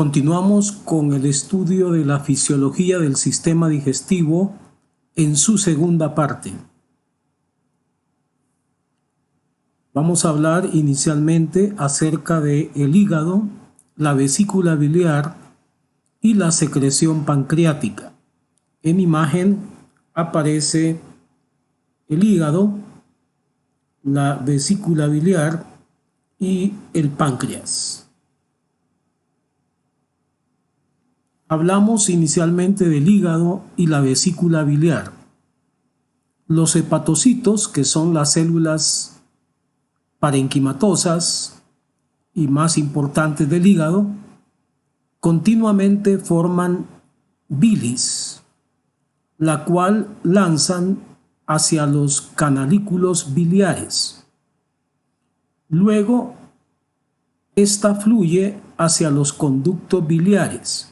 Continuamos con el estudio de la fisiología del sistema digestivo en su segunda parte. Vamos a hablar inicialmente acerca del hígado, la vesícula biliar y la secreción pancreática. En imagen aparece el hígado, la vesícula biliar y el páncreas. Hablamos inicialmente del hígado y la vesícula biliar. Los hepatocitos, que son las células parenquimatosas y más importantes del hígado, continuamente forman bilis, la cual lanzan hacia los canalículos biliares. Luego, esta fluye hacia los conductos biliares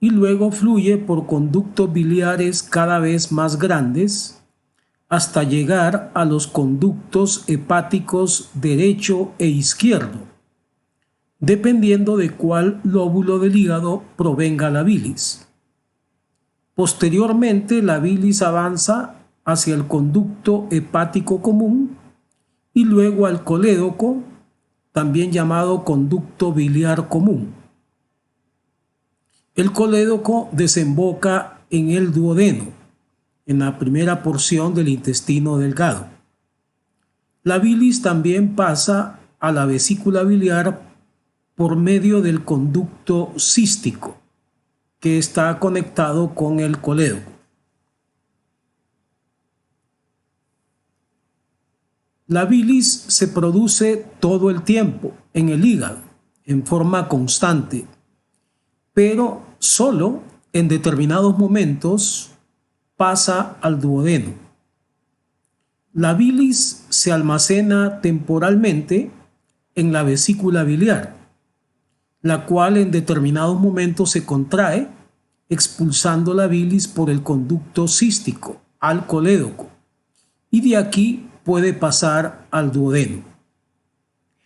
y luego fluye por conductos biliares cada vez más grandes hasta llegar a los conductos hepáticos derecho e izquierdo, dependiendo de cuál lóbulo del hígado provenga la bilis. Posteriormente, la bilis avanza hacia el conducto hepático común y luego al colédoco, también llamado conducto biliar común. El colédoco desemboca en el duodeno, en la primera porción del intestino delgado. La bilis también pasa a la vesícula biliar por medio del conducto cístico, que está conectado con el colédoco. La bilis se produce todo el tiempo en el hígado, en forma constante, pero solo en determinados momentos pasa al duodeno. La bilis se almacena temporalmente en la vesícula biliar, la cual en determinados momentos se contrae, expulsando la bilis por el conducto cístico al colédoco, y de aquí puede pasar al duodeno.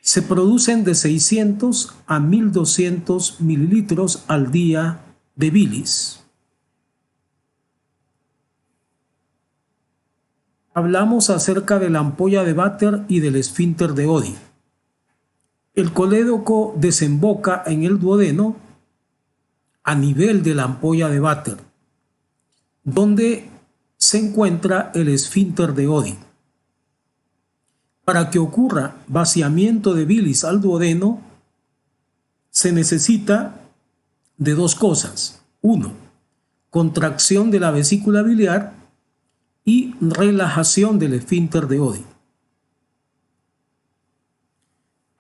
Se producen de 600 a 1200 mililitros al día de bilis. Hablamos acerca de la ampolla de Vater y del esfínter de Oddi. El colédoco desemboca en el duodeno a nivel de la ampolla de Vater, donde se encuentra el esfínter de Oddi. Para que ocurra vaciamiento de bilis al duodeno, se necesita de dos cosas. 1. Contracción de la vesícula biliar y relajación del esfínter de Oddi.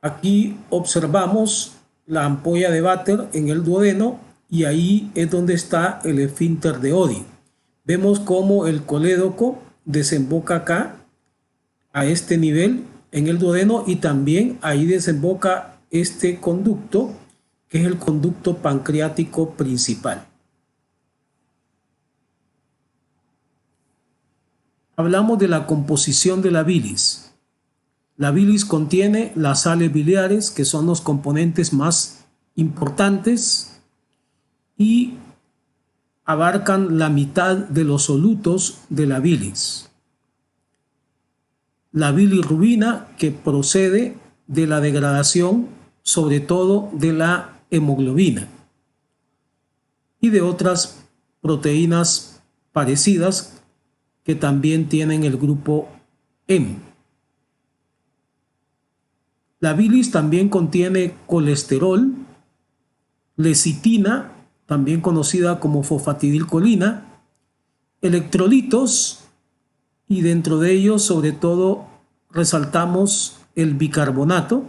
Aquí observamos la ampolla de Vater en el duodeno y ahí es donde está el esfínter de Oddi. Vemos cómo el colédoco desemboca acá, a este nivel en el duodeno, y también ahí desemboca este conducto, que es el conducto pancreático principal. Hablamos de la composición de la bilis. La bilis contiene las sales biliares, que son los componentes más importantes y abarcan la mitad de los solutos de la bilis. La bilirrubina, que procede de la degradación, sobre todo de la hemoglobina y de otras proteínas parecidas que también tienen el grupo M. La bilis también contiene colesterol, lecitina, también conocida como fosfatidilcolina, electrolitos, y dentro de ellos sobre todo resaltamos el bicarbonato,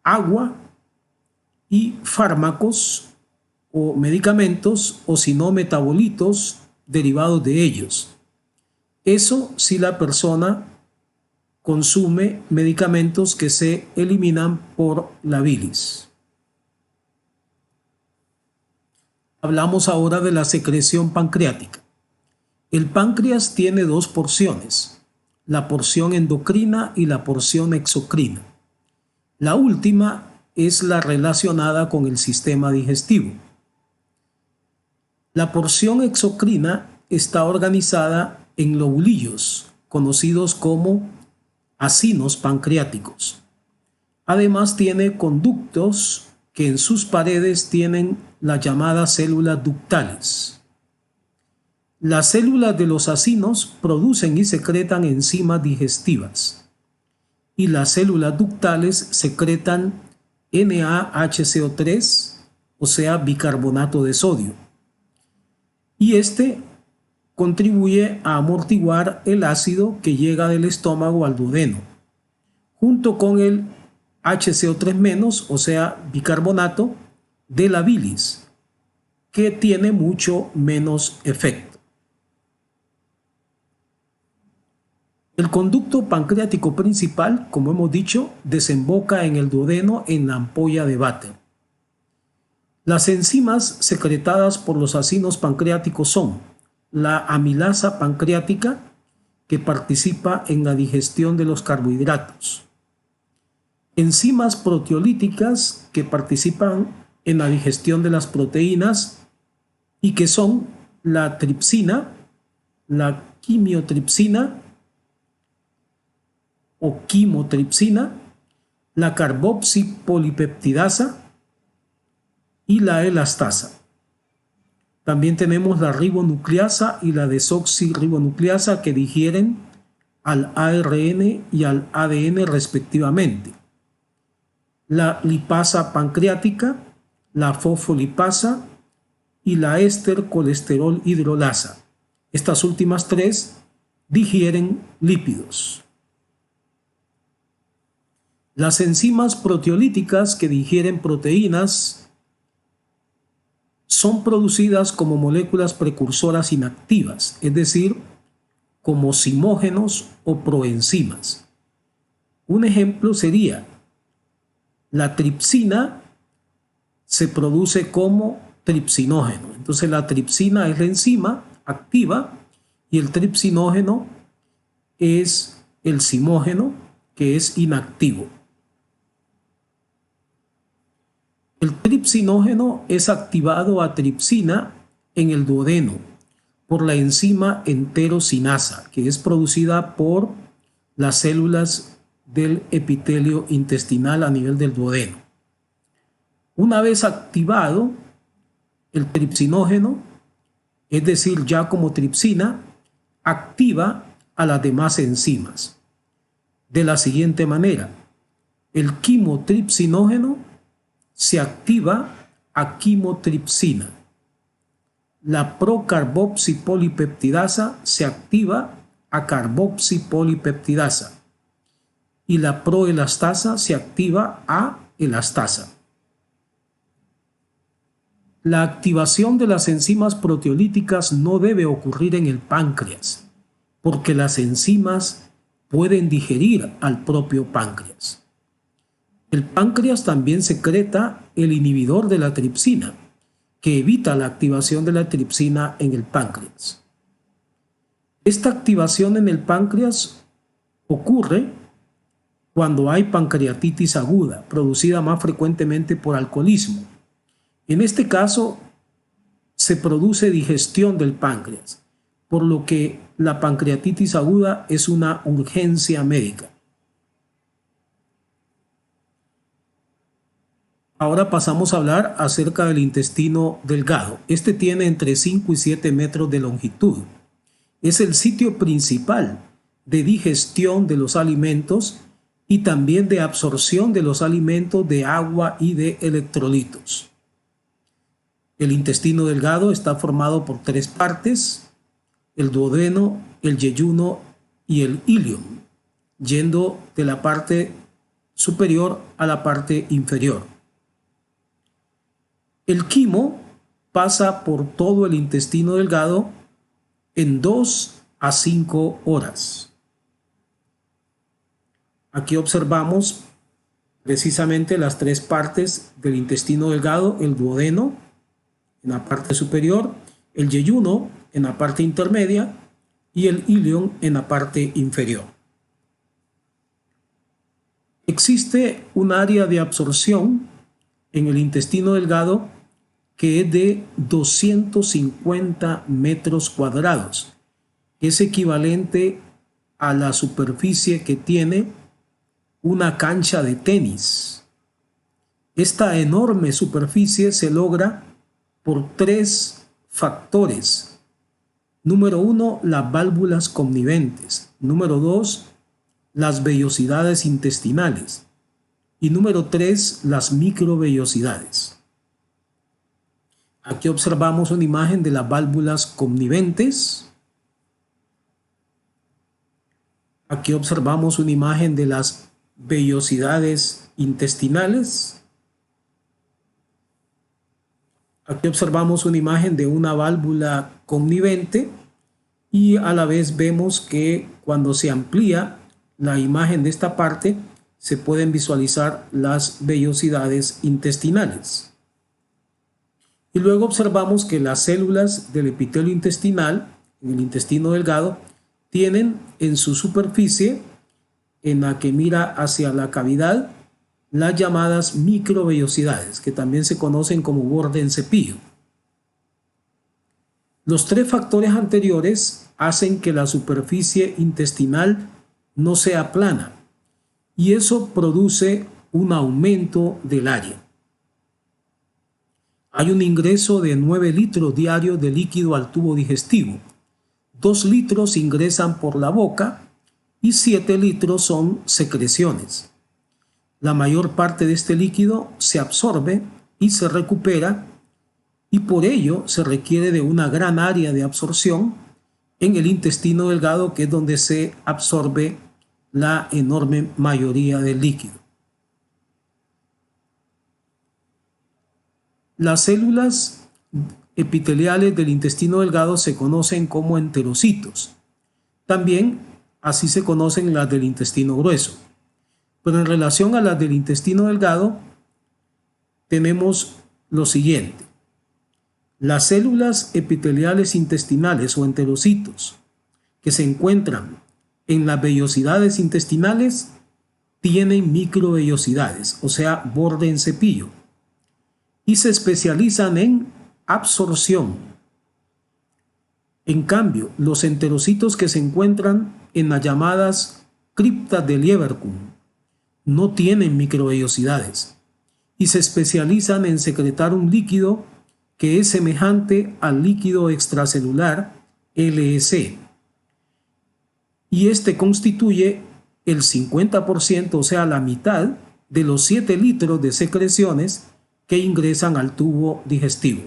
agua y fármacos o medicamentos, o si no metabolitos derivados de ellos. Eso si la persona consume medicamentos que se eliminan por la bilis. Hablamos ahora de la secreción pancreática. El páncreas tiene dos porciones, la porción endocrina y la porción exocrina. La última es la relacionada con el sistema digestivo. La porción exocrina está organizada en lobulillos, conocidos como acinos pancreáticos. Además tiene conductos que en sus paredes tienen las llamadas células ductales. Las células de los acinos producen y secretan enzimas digestivas y las células ductales secretan NaHCO3, o sea, bicarbonato de sodio. Y este contribuye a amortiguar el ácido que llega del estómago al duodeno, junto con el HCO3-, o sea, bicarbonato de la bilis, que tiene mucho menos efecto. El conducto pancreático principal, como hemos dicho, desemboca en el duodeno en la ampolla de váter. Las enzimas secretadas por los acinos pancreáticos son la amilasa pancreática, que participa en la digestión de los carbohidratos, enzimas proteolíticas que participan en la digestión de las proteínas y que son la tripsina, la quimiotripsina o quimotripsina, la carboxipolipeptidasa y la elastasa. También tenemos la ribonucleasa y la desoxirribonucleasa, que digieren al ARN y al ADN respectivamente. La lipasa pancreática, la fosfolipasa y la éster colesterol hidrolasa. Estas últimas tres digieren lípidos. Las enzimas proteolíticas, que digieren proteínas, son producidas como moléculas precursoras inactivas, es decir, como zimógenos o proenzimas. Un ejemplo sería la tripsina, se produce como tripsinógeno. Entonces la tripsina es la enzima activa y el tripsinógeno es el zimógeno, que es inactivo. El tripsinógeno es activado a tripsina en el duodeno por la enzima enterocinasa, que es producida por las células del epitelio intestinal a nivel del duodeno. Una vez activado el tripsinógeno, es decir, ya como tripsina, activa a las demás enzimas de la siguiente manera: el quimotripsinógeno se activa a quimotripsina, la procarboxipolipeptidasa se activa a carboxipolipeptidasa y la proelastasa se activa a elastasa. La activación de las enzimas proteolíticas no debe ocurrir en el páncreas, porque las enzimas pueden digerir al propio páncreas. El páncreas también secreta el inhibidor de la tripsina, que evita la activación de la tripsina en el páncreas. Esta activación en el páncreas ocurre cuando hay pancreatitis aguda, producida más frecuentemente por alcoholismo. En este caso, se produce digestión del páncreas, por lo que la pancreatitis aguda es una urgencia médica. Ahora pasamos a hablar acerca del intestino delgado. Este tiene entre 5 y 7 metros de longitud. Es el sitio principal de digestión de los alimentos y también de absorción de los alimentos, de agua y de electrolitos. El intestino delgado está formado por 3 partes: el duodeno, el yeyuno y el ilion, yendo de la parte superior a la parte inferior. El quimo pasa por todo el intestino delgado en 2 a 5 horas. Aquí observamos precisamente las 3 partes del intestino delgado: el duodeno en la parte superior, el yeyuno en la parte intermedia y el ilion en la parte inferior. Existe un área de absorción en el intestino delgado que es de 250 metros cuadrados. Es equivalente a la superficie que tiene una cancha de tenis. Esta enorme superficie se logra por 3 factores. Número 1, las válvulas conniventes. Número 2, las vellosidades intestinales. Y número 3, las microvellosidades. Aquí observamos una imagen de las válvulas conniventes. Aquí observamos una imagen de las vellosidades intestinales. Aquí observamos una imagen de una válvula connivente y a la vez vemos que cuando se amplía la imagen de esta parte se pueden visualizar las vellosidades intestinales. Y luego observamos que las células del epitelio intestinal, en el intestino delgado, tienen en su superficie, en la que mira hacia la cavidad, las llamadas microvellosidades, que también se conocen como borde en cepillo. Los 3 factores anteriores hacen que la superficie intestinal no sea plana, y eso produce un aumento del área. Hay un ingreso de 9 litros diarios de líquido al tubo digestivo. 2 litros ingresan por la boca y 7 litros son secreciones. La mayor parte de este líquido se absorbe y se recupera, y por ello se requiere de una gran área de absorción en el intestino delgado, que es donde se absorbe la enorme mayoría del líquido. Las células epiteliales del intestino delgado se conocen como enterocitos. También así se conocen las del intestino grueso. Pero en relación a las del intestino delgado tenemos lo siguiente. Las células epiteliales intestinales o enterocitos que se encuentran en las vellosidades intestinales tienen microvellosidades, o sea, borde en cepillo, y se especializan en absorción. En cambio, los enterocitos que se encuentran en las llamadas criptas de Lieberkühn no tienen microvellosidades y se especializan en secretar un líquido que es semejante al líquido extracelular LEC. Y este constituye el 50%, o sea, la mitad de los 7 litros de secreciones que ingresan al tubo digestivo.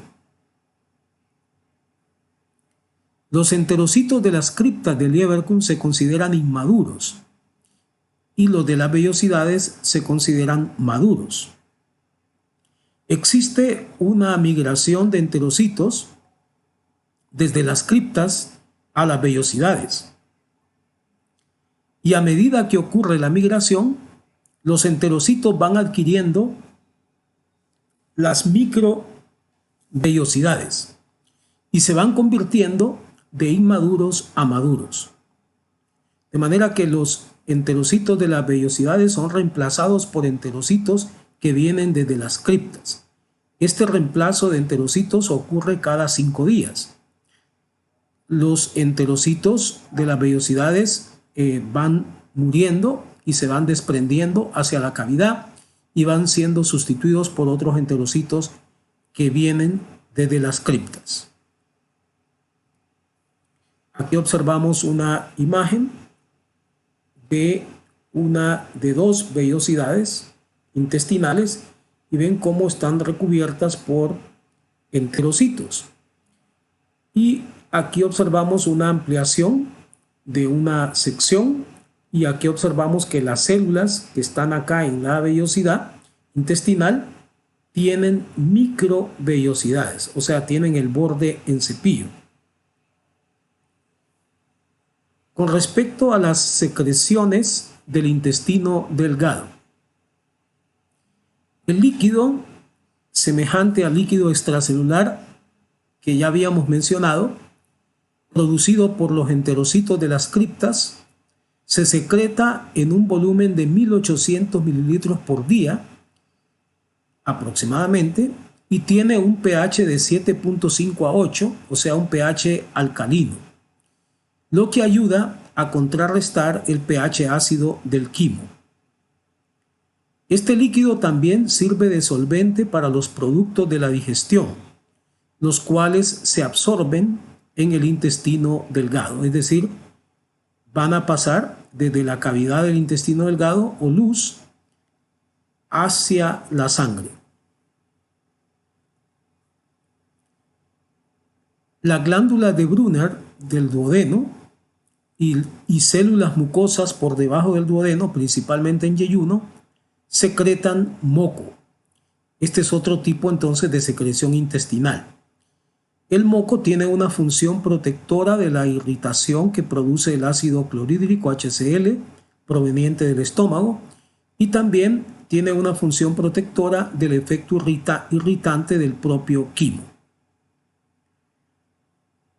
Los enterocitos de las criptas de Lieberkühn se consideran inmaduros y los de las vellosidades se consideran maduros. Existe una migración de enterocitos desde las criptas a las vellosidades. Y a medida que ocurre la migración, los enterocitos van adquiriendo las microvellosidades y se van convirtiendo de inmaduros a maduros. De manera que los enterocitos de las vellosidades son reemplazados por enterocitos que vienen desde las criptas. Este reemplazo de enterocitos ocurre cada 5 días. Los enterocitos de las vellosidades van muriendo y se van desprendiendo hacia la cavidad y van siendo sustituidos por otros enterocitos que vienen desde las criptas. Aquí observamos una imagen de 2 vellosidades intestinales y ven cómo están recubiertas por enterocitos. Y aquí observamos una ampliación de una sección y aquí observamos que las células que están acá en la vellosidad intestinal tienen microvellosidades, o sea, tienen el borde en cepillo. Con respecto a las secreciones del intestino delgado, el líquido semejante al líquido extracelular que ya habíamos mencionado, producido por los enterocitos de las criptas, Se secreta en un volumen de 1800 mililitros por día aproximadamente y tiene un pH de 7.5 a 8, o sea, un pH alcalino, lo que ayuda a contrarrestar el pH ácido del quimo. Este líquido también sirve de solvente para los productos de la digestión, los cuales se absorben en el intestino delgado, es decir, van a pasar desde la cavidad del intestino delgado o luz hacia la sangre. La glándula de Brunner del duodeno y células mucosas por debajo del duodeno, principalmente en yeyuno, secretan moco. Este es otro tipo entonces de secreción intestinal. El moco tiene una función protectora de la irritación que produce el ácido clorhídrico HCl proveniente del estómago y también tiene una función protectora del efecto irritante del propio quimo.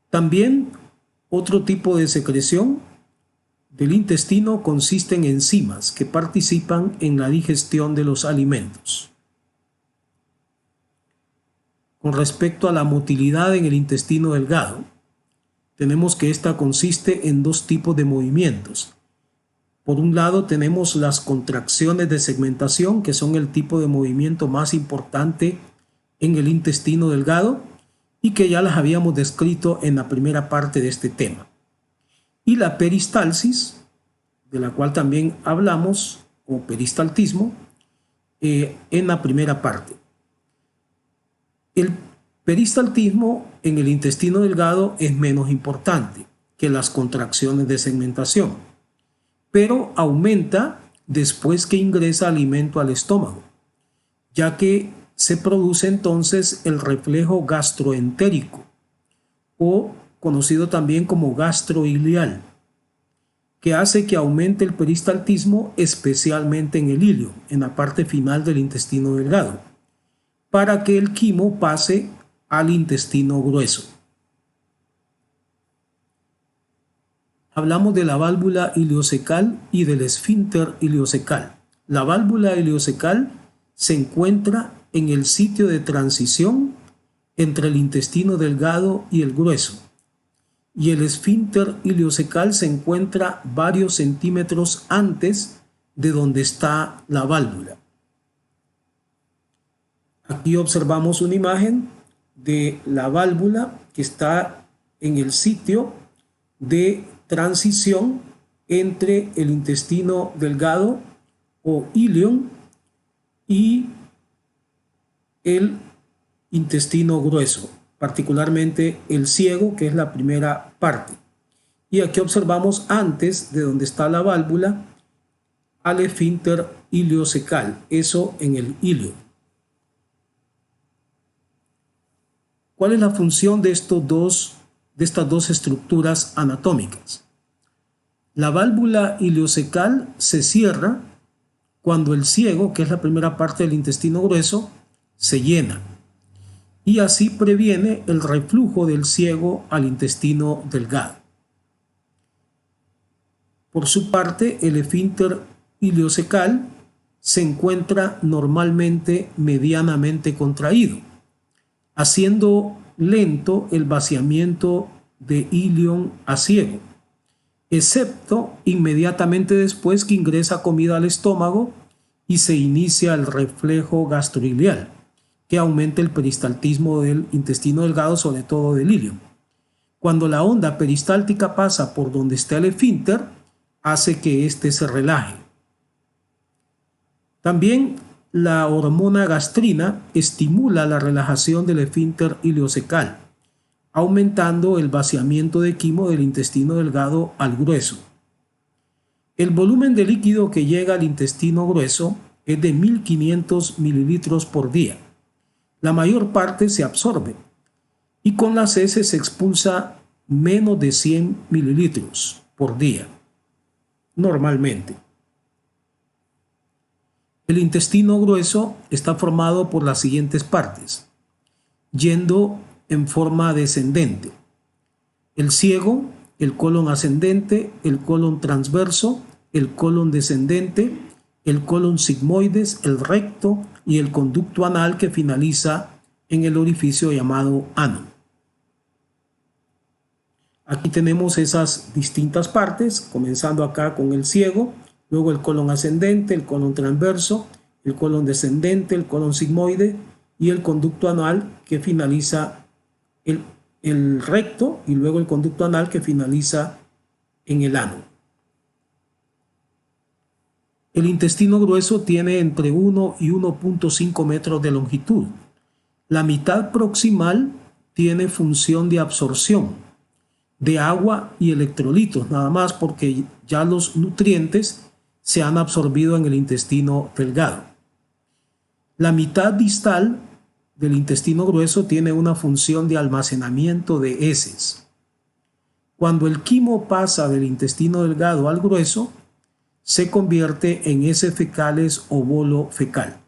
También otro tipo de secreción del intestino consiste en enzimas que participan en la digestión de los alimentos. Con respecto a la motilidad en el intestino delgado, tenemos que esta consiste en dos tipos de movimientos. Por un lado tenemos las contracciones de segmentación, que son el tipo de movimiento más importante en el intestino delgado y que ya las habíamos descrito en la primera parte de este tema. Y la peristalsis, de la cual también hablamos, o peristaltismo, en la primera parte. El peristaltismo en el intestino delgado es menos importante que las contracciones de segmentación, pero aumenta después que ingresa alimento al estómago, ya que se produce entonces el reflejo gastroentérico, o conocido también como gastroilial, que hace que aumente el peristaltismo especialmente en el ilio, en la parte final del intestino delgado, para que el quimo pase al intestino grueso. Hablamos de la válvula ileocecal y del esfínter ileocecal. La válvula ileocecal se encuentra en el sitio de transición entre el intestino delgado y el grueso, y el esfínter ileocecal se encuentra varios centímetros antes de donde está la válvula. Aquí observamos una imagen de la válvula que está en el sitio de transición entre el intestino delgado o ileum y el intestino grueso, particularmente el ciego, que es la primera parte. Y aquí observamos antes de donde está la válvula al esfínter ileocecal, eso en el ilio. ¿Cuál es la función de estas dos estructuras anatómicas? La válvula ileocecal se cierra cuando el ciego, que es la primera parte del intestino grueso, se llena, y así previene el reflujo del ciego al intestino delgado. Por su parte, el esfínter ileocecal se encuentra normalmente medianamente contraído, haciendo lento el vaciamiento de ilion a ciego, excepto inmediatamente después que ingresa comida al estómago y se inicia el reflejo gastroilial, que aumenta el peristaltismo del intestino delgado, sobre todo del ilion. Cuando la onda peristáltica pasa por donde está el esfínter, hace que éste se relaje. También la hormona gastrina estimula la relajación del esfínter ileocecal, aumentando el vaciamiento de quimo del intestino delgado al grueso. El volumen de líquido que llega al intestino grueso es de 1500 mililitros por día. La mayor parte se absorbe y con las heces se expulsa menos de 100 mililitros por día, normalmente. El intestino grueso está formado por las siguientes partes, yendo en forma descendente: el ciego, el colon ascendente, el colon transverso el colon descendente, el colon sigmoides, el recto y el conducto anal que finaliza en el orificio llamado ano. Aquí tenemos esas distintas partes, comenzando acá con el ciego, luego el colon ascendente, el colon transverso, el colon descendente, el colon sigmoide y el conducto anal que finaliza el recto y luego el conducto anal que finaliza en el ano. El intestino grueso tiene entre 1 y 1.5 metros de longitud. La mitad proximal tiene función de absorción de agua y electrolitos, nada más porque ya los nutrientes se han absorbido en el intestino delgado. La mitad distal del intestino grueso tiene una función de almacenamiento de heces. Cuando el quimo pasa del intestino delgado al grueso, se convierte en heces fecales o bolo fecal.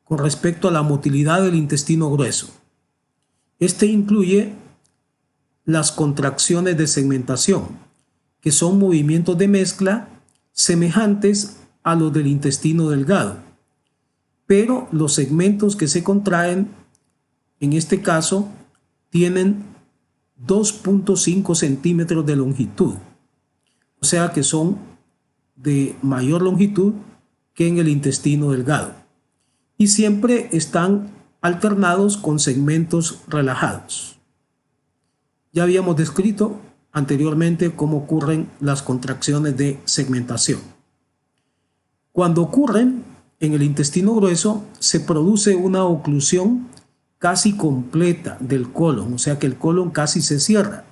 Con respecto a la motilidad del intestino grueso, este incluye las contracciones de segmentación, que son movimientos de mezcla semejantes a los del intestino delgado, pero los segmentos que se contraen, en este caso, tienen 2.5 centímetros de longitud, o sea que son de mayor longitud que en el intestino delgado, y siempre están alternados con segmentos relajados. Ya habíamos descrito anteriormente cómo ocurren las contracciones de segmentación. Cuando ocurren en el intestino grueso, se produce una oclusión casi completa del colon, o sea que el colon casi se cierra,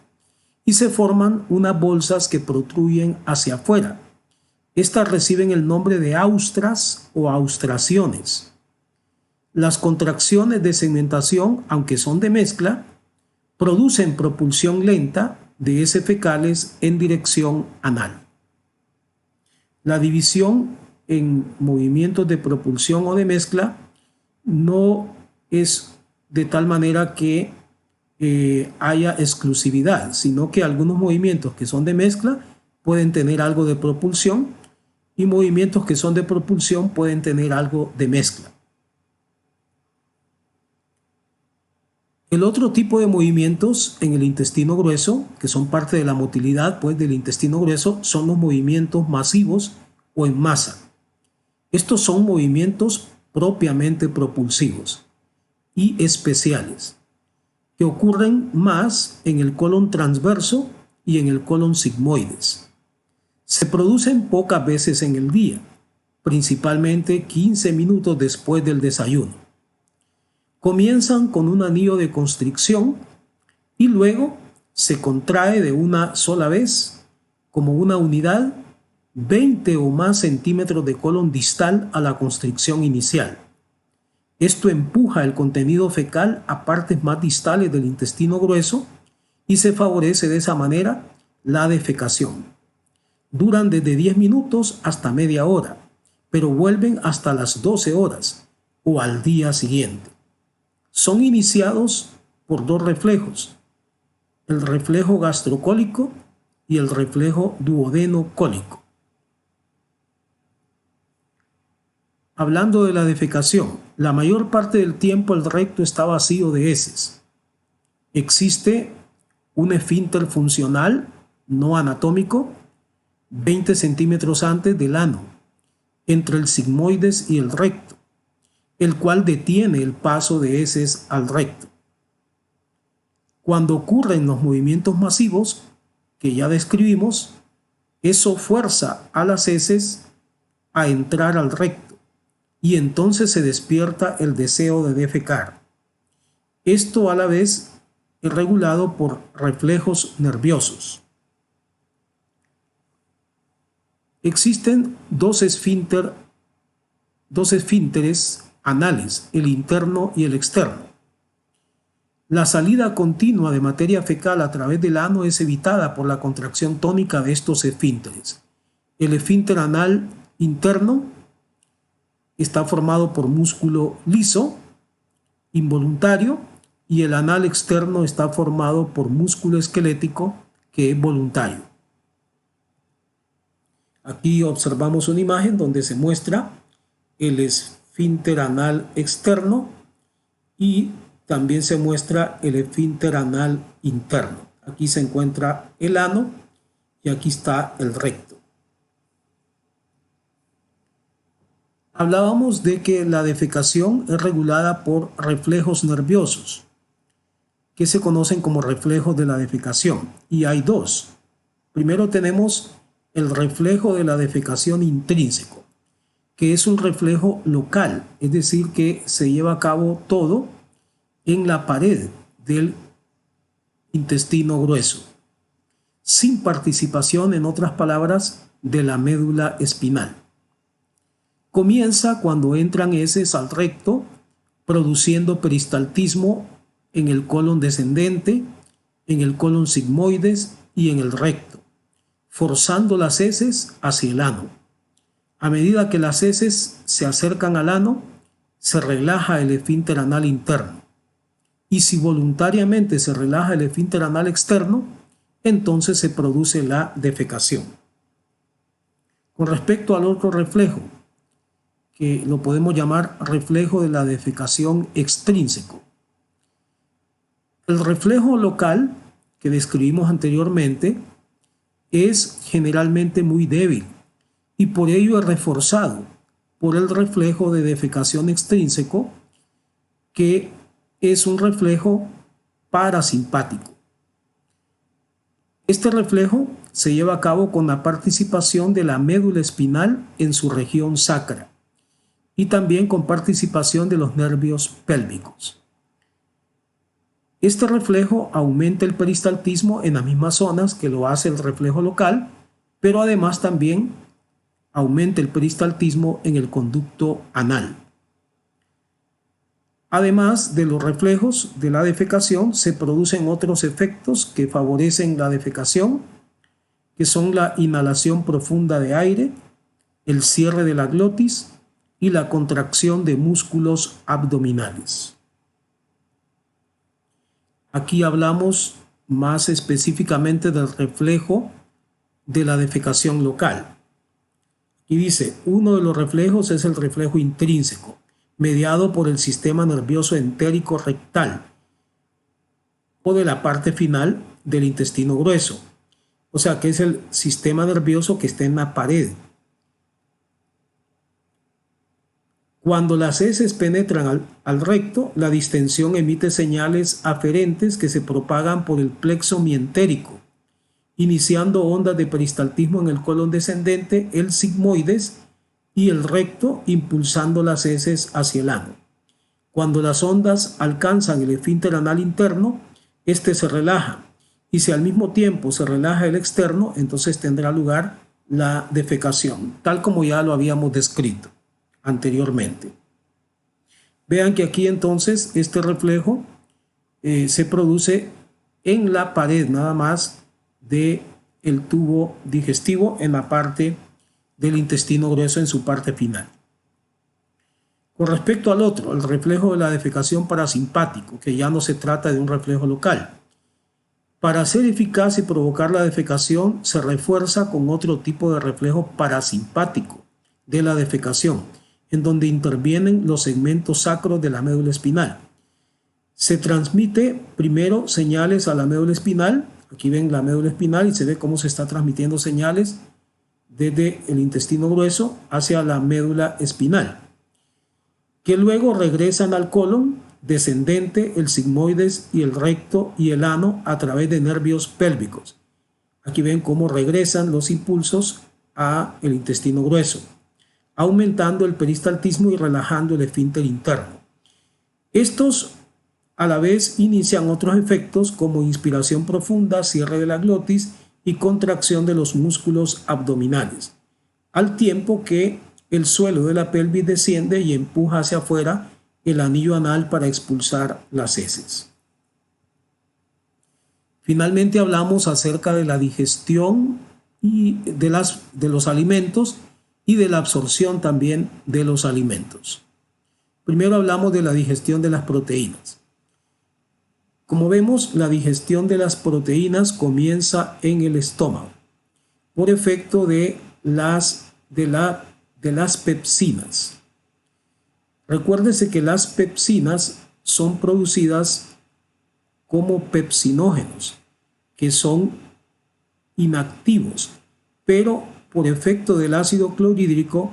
y se forman unas bolsas que protruyen hacia afuera. Estas reciben el nombre de austras o austraciones. Las contracciones de segmentación, aunque son de mezcla, producen propulsión lenta de heces fecales en dirección anal. La división en movimientos de propulsión o de mezcla no es de tal manera que haya exclusividad, sino que algunos movimientos que son de mezcla pueden tener algo de propulsión y movimientos que son de propulsión pueden tener algo de mezcla. El otro tipo de movimientos en el intestino grueso, que son parte de la motilidad del intestino grueso, son los movimientos masivos o en masa. Estos son movimientos propiamente propulsivos y especiales, que ocurren más en el colon transverso y en el colon sigmoides. Se producen pocas veces en el día, principalmente 15 minutos después del desayuno. Comienzan con un anillo de constricción y luego se contrae de una sola vez como una unidad 20 o más centímetros de colon distal a la constricción inicial. Esto empuja el contenido fecal a partes más distales del intestino grueso y se favorece de esa manera la defecación. Duran desde 10 minutos hasta media hora, pero vuelven hasta las 12 horas o al día siguiente. Son iniciados por dos reflejos, el reflejo gastrocólico y el reflejo duodenocólico. Hablando de la defecación, la mayor parte del tiempo el recto está vacío de heces. Existe un esfínter funcional, no anatómico, 20 centímetros antes del ano, entre el sigmoides y el recto, el cual detiene el paso de heces al recto. Cuando ocurren los movimientos masivos que ya describimos, eso fuerza a las heces a entrar al recto y entonces se despierta el deseo de defecar. Esto a la vez es regulado por reflejos nerviosos. Existen dos esfínteres anales, el interno y el externo. La salida continua de materia fecal a través del ano es evitada por la contracción tónica de estos esfínteres. El esfínter anal interno está formado por músculo liso, involuntario, y el anal externo está formado por músculo esquelético, que es voluntario. Aquí observamos una imagen donde se muestra el esfínter anal externo y también se muestra el esfínter anal interno. Aquí se encuentra el ano y aquí está el recto. Hablábamos de que la defecación es regulada por reflejos nerviosos, que se conocen como reflejos de la defecación. Y hay dos. Primero tenemos el reflejo de la defecación intrínseco, que es un reflejo local, es decir, que se lleva a cabo todo en la pared del intestino grueso, sin participación, en otras palabras, de la médula espinal. Comienza cuando entran heces al recto, produciendo peristaltismo en el colon descendente, en el colon sigmoides y en el recto, forzando las heces hacia el ano. A medida que las heces se acercan al ano, se relaja el esfínter anal interno. Y si voluntariamente se relaja el esfínter anal externo, entonces se produce la defecación. Con respecto al otro reflejo, que lo podemos llamar reflejo de la defecación extrínseco. El reflejo local que describimos anteriormente es generalmente muy débil y por ello es reforzado por el reflejo de defecación extrínseco, que es un reflejo parasimpático. Este reflejo se lleva a cabo con la participación de la médula espinal en su región sacra y también con participación de los nervios pélvicos. Este reflejo aumenta el peristaltismo en las mismas zonas que lo hace el reflejo local, pero además también aumenta el peristaltismo en el conducto anal. Además de los reflejos de la defecación, se producen otros efectos que favorecen la defecación, que son la inhalación profunda de aire, el cierre de la glotis y la contracción de músculos abdominales. Aquí hablamos más específicamente del reflejo de la defecación local. Y dice, uno de los reflejos es el reflejo intrínseco, mediado por el sistema nervioso entérico rectal o de la parte final del intestino grueso. O sea, que es el sistema nervioso que está en la pared. Cuando las heces penetran al recto, la distensión emite señales aferentes que se propagan por el plexo mientérico, iniciando ondas de peristaltismo en el colon descendente, el sigmoides y el recto, impulsando las heces hacia el ano. Cuando las ondas alcanzan el esfínter anal interno, este se relaja, y si al mismo tiempo se relaja el externo, entonces tendrá lugar la defecación, tal como ya lo habíamos descrito anteriormente. Vean que aquí entonces este reflejo se produce en la pared nada más del tubo digestivo, en la parte del intestino grueso, en su parte final. Con respecto al otro, el reflejo de la defecación parasimpático, que ya no se trata de un reflejo local. Para ser eficaz y provocar la defecación, se refuerza con otro tipo de reflejo parasimpático de la defecación, en donde intervienen los segmentos sacros de la médula espinal. Se transmite primero señales a la médula espinal. Aquí ven la médula espinal y se ve cómo se está transmitiendo señales desde el intestino grueso hacia la médula espinal, que luego regresan al colon descendente, el sigmoides y el recto y el ano a través de nervios pélvicos. Aquí ven cómo regresan los impulsos al intestino grueso, aumentando el peristaltismo y relajando el esfínter interno. Estos a la vez inician otros efectos como inspiración profunda, cierre de la glotis y contracción de los músculos abdominales, al tiempo que el suelo de la pelvis desciende y empuja hacia afuera el anillo anal para expulsar las heces. Finalmente hablamos acerca de la digestión y de los alimentos y de la absorción también de los alimentos. Primero hablamos de la digestión de las proteínas. Como vemos, la digestión de las proteínas comienza en el estómago por efecto de de las pepsinas. Recuérdese que las pepsinas son producidas como pepsinógenos, que son inactivos, pero por efecto del ácido clorhídrico,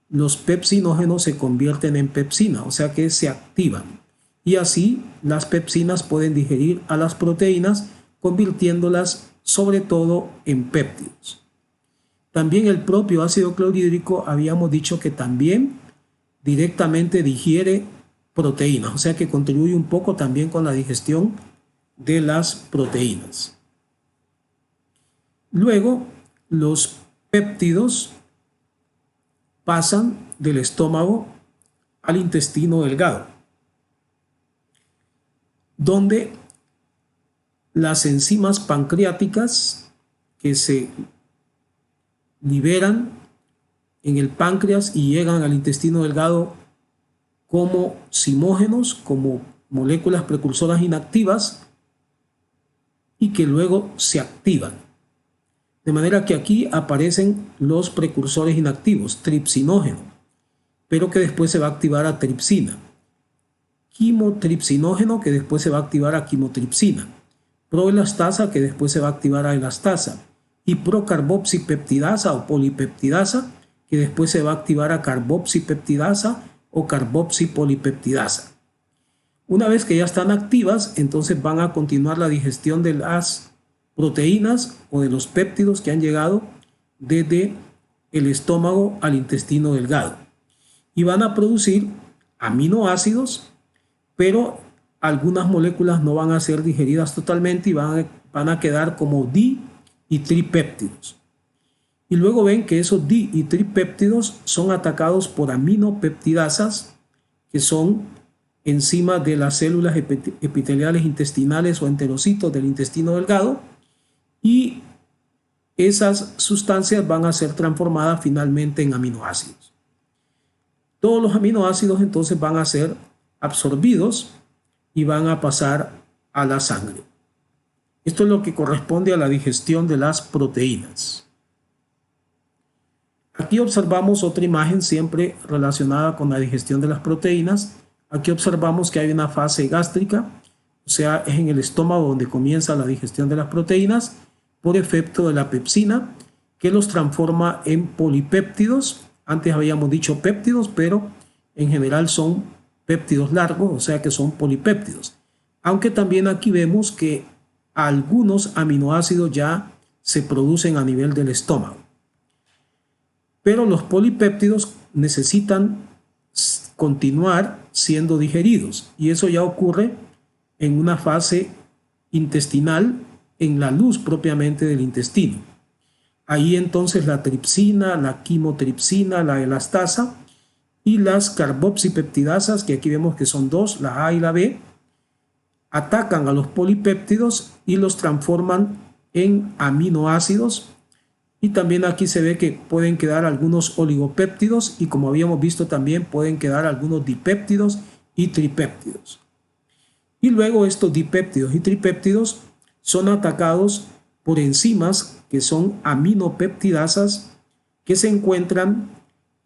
los pepsinógenos se convierten en pepsina, o sea que se activan. Y así las pepsinas pueden digerir a las proteínas, convirtiéndolas sobre todo en péptidos. También el propio ácido clorhídrico habíamos dicho que también directamente digiere proteínas, o sea que contribuye un poco también con la digestión de las proteínas. Luego, los péptidos pasan del estómago al intestino delgado, donde las enzimas pancreáticas que se liberan en el páncreas y llegan al intestino delgado como zimógenos, como moléculas precursoras inactivas, y que luego se activan. De manera que aquí aparecen los precursores inactivos, tripsinógeno, pero que después se va a activar a tripsina. Quimotripsinógeno, que después se va a activar a quimotripsina. Proelastasa, que después se va a activar a elastasa. Y procarboxipeptidasa o polipeptidasa, que después se va a activar a carboxipeptidasa o carboxipolipeptidasa. Una vez que ya están activas, entonces van a continuar la digestión de las proteínas o de los péptidos que han llegado desde el estómago al intestino delgado. Y van a producir aminoácidos, pero algunas moléculas no van a ser digeridas totalmente y van a quedar como di y tripéptidos. Y luego ven que esos di y tripéptidos son atacados por aminopeptidasas, que son enzimas de las células epiteliales intestinales o enterocitos del intestino delgado, y esas sustancias van a ser transformadas finalmente en aminoácidos. Todos los aminoácidos entonces van a ser absorbidos y van a pasar a la sangre. Esto es lo que corresponde a la digestión de las proteínas. Aquí observamos otra imagen siempre relacionada con la digestión de las proteínas. Aquí observamos que hay una fase gástrica, o sea, es en el estómago donde comienza la digestión de las proteínas por efecto de la pepsina, que los transforma en polipéptidos. Antes habíamos dicho péptidos, pero en general son péptidos largos, o sea que son polipéptidos. Aunque también aquí vemos que algunos aminoácidos ya se producen a nivel del estómago. Pero los polipéptidos necesitan continuar siendo digeridos, y eso ya ocurre en una fase intestinal, en la luz propiamente del intestino. Ahí entonces la tripsina, la quimotripsina, la elastasa y las carboxipeptidasas, que aquí vemos que son dos, la A y la B, atacan a los polipéptidos y los transforman en aminoácidos. Y también aquí se ve que pueden quedar algunos oligopéptidos, y como habíamos visto también pueden quedar algunos dipéptidos y tripéptidos. Y luego estos dipéptidos y tripéptidos son atacados por enzimas que son aminopeptidasas, que se encuentran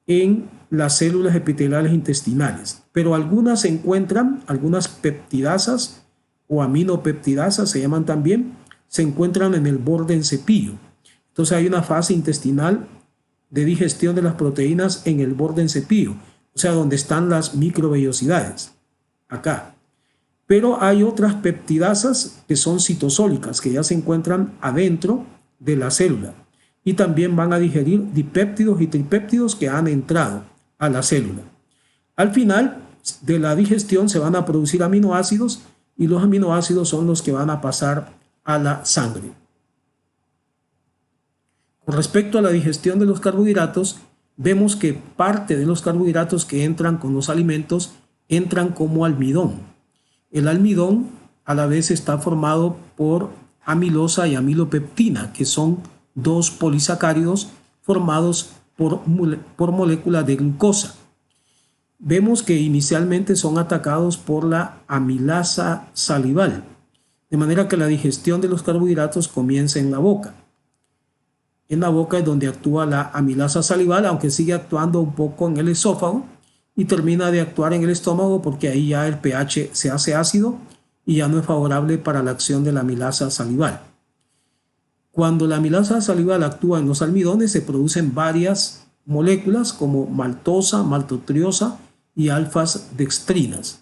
en las células epiteliales intestinales. Pero algunas se encuentran, algunas peptidasas o aminopeptidasas se llaman también, se encuentran en el borde en cepillo. Entonces hay una fase intestinal de digestión de las proteínas en el borde en cepillo, o sea, donde están las microvellosidades, acá. Pero hay otras peptidasas que son citosólicas, que ya se encuentran adentro de la célula, y también van a digerir dipéptidos y tripéptidos que han entrado a la célula. Al final de la digestión se van a producir aminoácidos, y los aminoácidos son los que van a pasar a la sangre. Con respecto a la digestión de los carbohidratos, vemos que parte de los carbohidratos que entran con los alimentos entran como almidón. El almidón a la vez está formado por amilosa y amilopeptina, que son dos polisacáridos formados por moléculas de glucosa. Vemos que inicialmente son atacados por la amilasa salival, de manera que la digestión de los carbohidratos comienza en la boca. En la boca es donde actúa la amilasa salival, aunque sigue actuando un poco en el esófago y termina de actuar en el estómago porque ahí ya el pH se hace ácido y ya no es favorable para la acción de la amilasa salival. Cuando la amilasa salival actúa en los almidones se producen varias moléculas como maltosa, maltotriosa y alfas-dextrinas.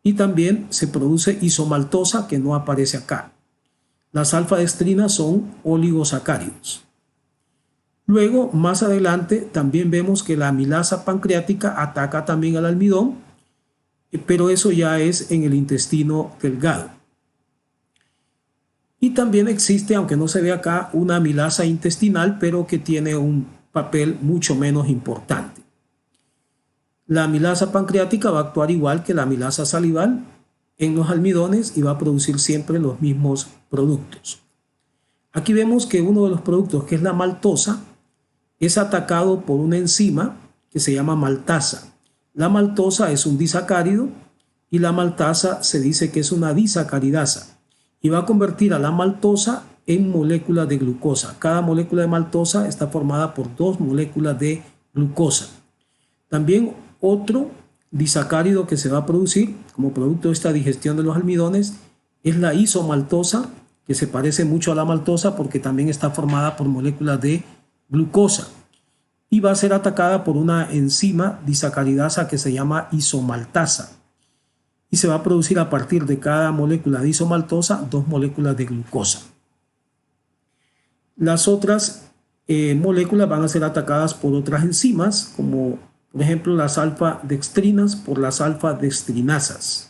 Y también se produce isomaltosa que no aparece acá. Las alfa-dextrinas son oligosacáridos. Luego, más adelante, también vemos que la amilasa pancreática ataca también al almidón, pero eso ya es en el intestino delgado. Y también existe, aunque no se ve acá, una amilasa intestinal, pero que tiene un papel mucho menos importante. La amilasa pancreática va a actuar igual que la amilasa salival en los almidones y va a producir siempre los mismos productos. Aquí vemos que uno de los productos, que es la maltosa, es atacado por una enzima que se llama maltasa. La maltosa es un disacárido y la maltasa se dice que es una disacaridasa y va a convertir a la maltosa en moléculas de glucosa. Cada molécula de maltosa está formada por 2 moléculas de glucosa. También otro disacárido que se va a producir como producto de esta digestión de los almidones es la isomaltosa, que se parece mucho a la maltosa porque también está formada por moléculas de glucosa y va a ser atacada por una enzima disacaridasa que se llama isomaltasa y se va a producir a partir de cada molécula de isomaltosa 2 moléculas de glucosa. Las otras moléculas van a ser atacadas por otras enzimas como por ejemplo las alfa-dextrinas por las alfa-dextrinasas.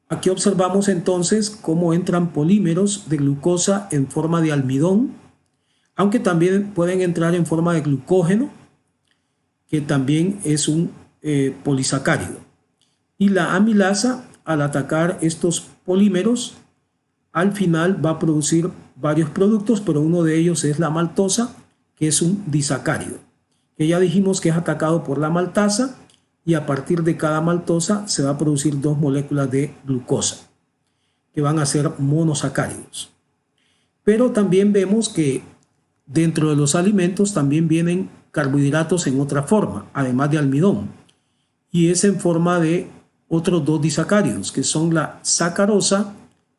Aquí observamos entonces cómo entran polímeros de glucosa en forma de almidón, aunque también pueden entrar en forma de glucógeno, que también es un polisacárido. Y la amilasa, al atacar estos polímeros, al final va a producir varios productos, pero uno de ellos es la maltosa, que es un disacárido, que ya dijimos que es atacado por la maltasa, y a partir de cada maltosa se va a producir 2 moléculas de glucosa, que van a ser monosacáridos. Pero también vemos que dentro de los alimentos también vienen carbohidratos en otra forma, además de almidón, y es en forma de otros 2 disacáridos, que son la sacarosa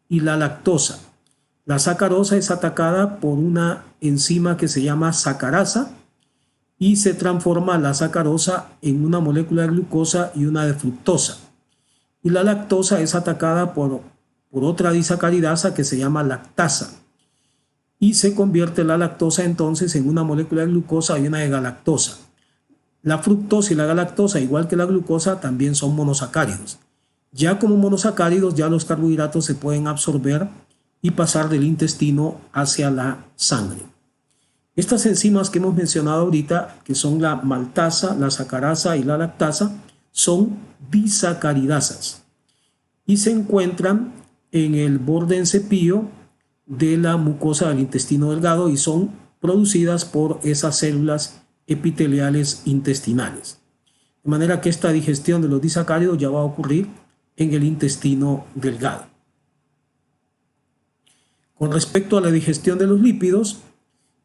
y la lactosa. La sacarosa es atacada por una enzima que se llama sacarasa, y se transforma la sacarosa en una molécula de glucosa y una de fructosa. Y la lactosa es atacada por otra disacaridasa que se llama lactasa. Y se convierte la lactosa entonces en una molécula de glucosa y una de galactosa. La fructosa y la galactosa, igual que la glucosa, también son monosacáridos. Ya como monosacáridos, ya los carbohidratos se pueden absorber y pasar del intestino hacia la sangre. Estas enzimas que hemos mencionado ahorita, que son la maltasa, la sacarasa y la lactasa, son disacaridasas y se encuentran en el borde en cepillo de la mucosa del intestino delgado y son producidas por esas células epiteliales intestinales. De manera que esta digestión de los disacáridos ya va a ocurrir en el intestino delgado. Con respecto a la digestión de los lípidos,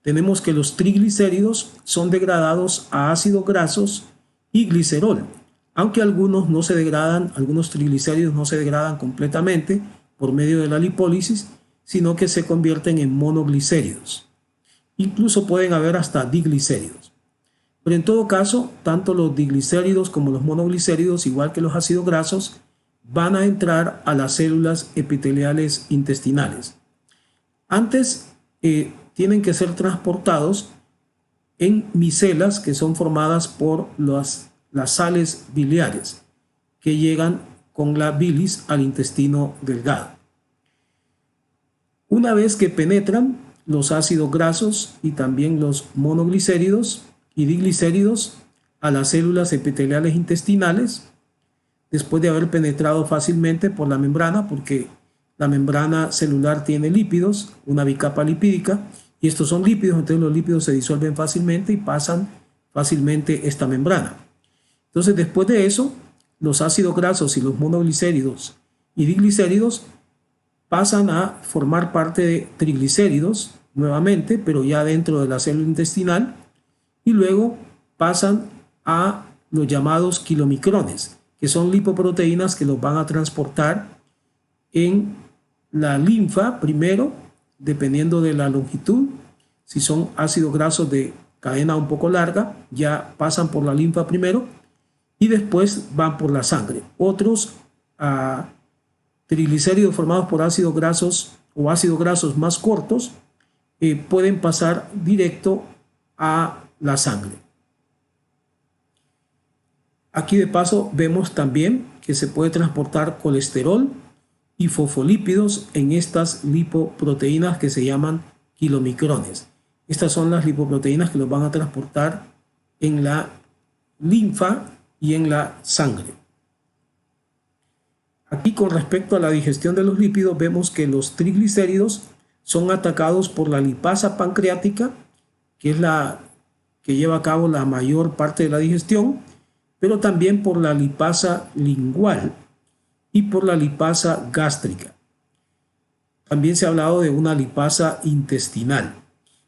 tenemos que los triglicéridos son degradados a ácidos grasos y glicerol, aunque algunos triglicéridos no se degradan completamente por medio de la lipólisis, sino que se convierten en monoglicéridos. Incluso pueden haber hasta diglicéridos. Pero en todo caso, tanto los diglicéridos como los monoglicéridos, igual que los ácidos grasos, van a entrar a las células epiteliales intestinales. Antes tienen que ser transportados en micelas que son formadas por las sales biliares que llegan con la bilis al intestino delgado. Una vez que penetran los ácidos grasos y también los monoglicéridos y diglicéridos a las células epiteliales intestinales, después de haber penetrado fácilmente por la membrana, porque la membrana celular tiene lípidos, una bicapa lipídica, y estos son lípidos, entonces los lípidos se disuelven fácilmente y pasan fácilmente esta membrana. Entonces, después de eso, los ácidos grasos y los monoglicéridos y diglicéridos pasan a formar parte de triglicéridos nuevamente, pero ya dentro de la célula intestinal, y luego pasan a los llamados kilomicrones, que son lipoproteínas que los van a transportar en la linfa primero, dependiendo de la longitud. Si son ácidos grasos de cadena un poco larga, ya pasan por la linfa primero y después van por la sangre. Otros triglicéridos formados por ácidos grasos o ácidos grasos más cortos pueden pasar directo a la sangre. Aquí de paso vemos también que se puede transportar colesterol y fosfolípidos en estas lipoproteínas que se llaman kilomicrones. Estas son las lipoproteínas que los van a transportar en la linfa y en la sangre. Aquí con respecto a la digestión de los lípidos vemos que los triglicéridos son atacados por la lipasa pancreática, que es la que lleva a cabo la mayor parte de la digestión, pero también por la lipasa lingual y por la lipasa gástrica. También se ha hablado de una lipasa intestinal.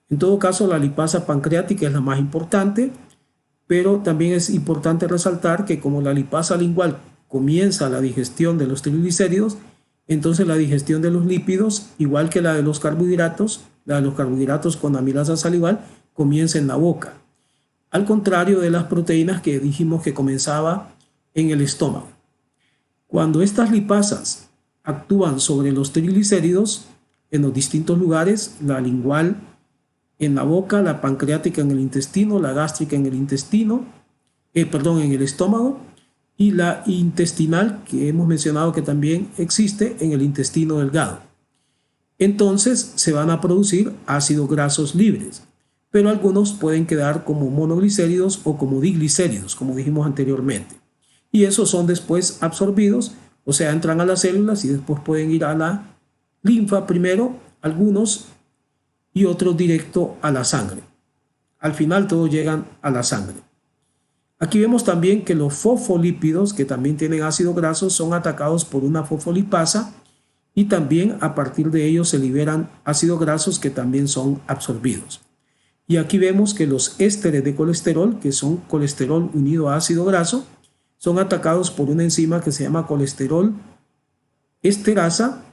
En todo caso, la lipasa pancreática es la más importante, pero también es importante resaltar que como la lipasa lingual comienza la digestión de los triglicéridos, entonces la digestión de los lípidos, igual que la de los carbohidratos con amilasa salival, comienza en la boca. Al contrario de las proteínas que dijimos que comenzaba en el estómago. Cuando estas lipasas actúan sobre los triglicéridos en los distintos lugares, la lingual en la boca, la pancreática en el intestino, la gástrica en el intestino, en el estómago, y la intestinal, que hemos mencionado que también existe en el intestino delgado. Entonces se van a producir ácidos grasos libres, pero algunos pueden quedar como monoglicéridos o como diglicéridos, como dijimos anteriormente. Y esos son después absorbidos, o sea, entran a las células y después pueden ir a la linfa primero, algunos, y otros directo a la sangre. Al final todos llegan a la sangre. Aquí vemos también que los fosfolípidos, que también tienen ácidos grasos, son atacados por una fosfolipasa y también a partir de ellos se liberan ácidos grasos que también son absorbidos. Y aquí vemos que los ésteres de colesterol, que son colesterol unido a ácido graso, son atacados por una enzima que se llama colesterol esterasa,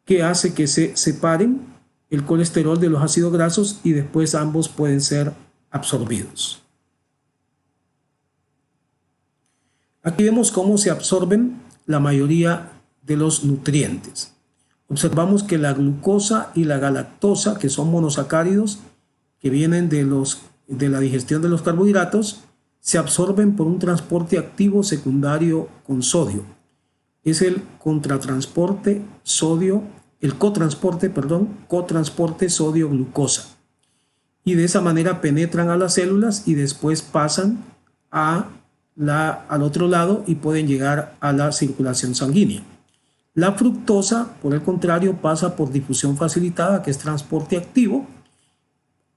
que hace que se separen el colesterol de los ácidos grasos y después ambos pueden ser absorbidos. Aquí vemos cómo se absorben la mayoría de los nutrientes. Observamos que la glucosa y la galactosa, que son monosacáridos que vienen de la digestión de los carbohidratos, se absorben por un transporte activo secundario con sodio. Es el cotransporte sodio-glucosa. Y de esa manera penetran a las células y después pasan al otro lado y pueden llegar a la circulación sanguínea. La fructosa, por el contrario, pasa por difusión facilitada, que es transporte activo,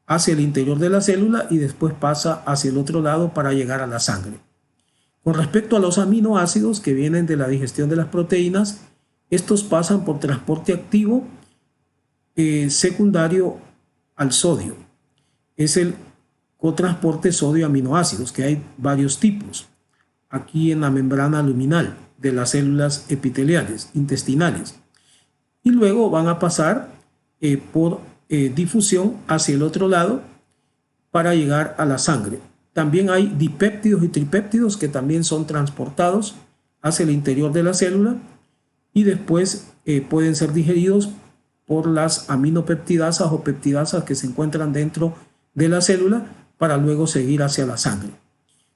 hacia el interior de la célula y después pasa hacia el otro lado para llegar a la sangre. Con respecto a los aminoácidos que vienen de la digestión de las proteínas, estos pasan por transporte activo secundario al sodio. Es el cotransporte sodio-aminoácidos, que hay varios tipos aquí en la membrana luminal de las células epiteliales intestinales. Y luego van a pasar por difusión hacia el otro lado para llegar a la sangre. También hay dipéptidos y tripéptidos que también son transportados hacia el interior de la célula y después pueden ser digeridos por las aminopeptidasas o peptidasas que se encuentran dentro de la célula para luego seguir hacia la sangre.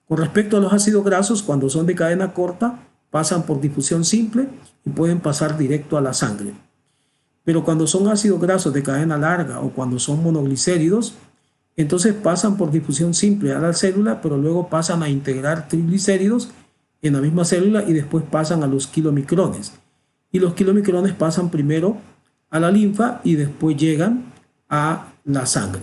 Con respecto a los ácidos grasos, cuando son de cadena corta, pasan por difusión simple y pueden pasar directo a la sangre. Pero cuando son ácidos grasos de cadena larga o cuando son monoglicéridos, entonces pasan por difusión simple a la célula, pero luego pasan a integrar triglicéridos en la misma célula y después pasan a los kilomicrones. Y los kilomicrones pasan primero a la linfa y después llegan a la sangre.